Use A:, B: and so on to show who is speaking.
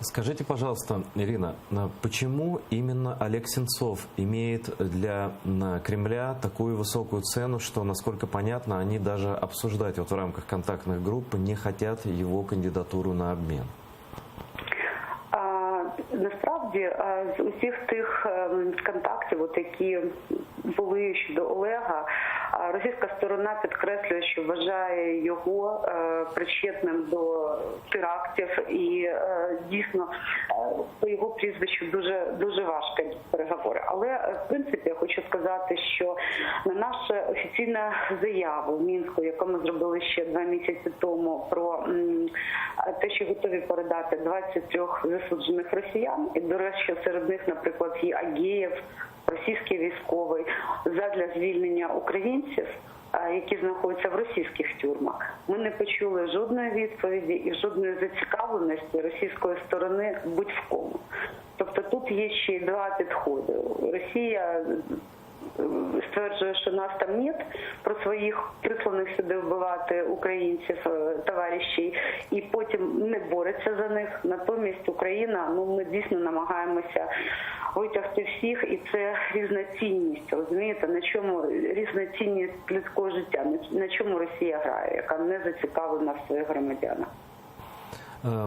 A: Скажите, пожалуйста, Ирина, почему именно Олег Сенцов имеет для Кремля такую высокую цену, что, насколько понятно, они даже обсуждать в рамках контактных групп не хотят его кандидатуру на обмен?
B: Насправді, з усіх тих контактів, які були щодо Олега, російська сторона підкреслює, що вважає його причетним до терактів і дійсно по його прізвищу дуже важко переговори. Але в принципі я хочу сказати, що на нашу офіційну заяву в Мінську, яку ми зробили ще 2 місяці тому, про те, що готові передати 23 засуджених росіян, і, до речі, серед них, наприклад, є Агеєв, російський військовий, задля звільнення українців, які знаходяться в російських тюрмах. Ми не почули жодної відповіді і жодної зацікавленості російської сторони будь-в кому. Тобто тут є ще й два підходи. Росія стверджує, що нас там нет, про своїх присланих сюди вбивати українців, товаришів, і потім не бореться за них. Натомість Україна, ми дійсно намагаємося витягти всіх, і це різноцінність, розумієте, на чому різноцінність людського життя, на чому Росія грає, яка не зацікавлена в своїх громадянах.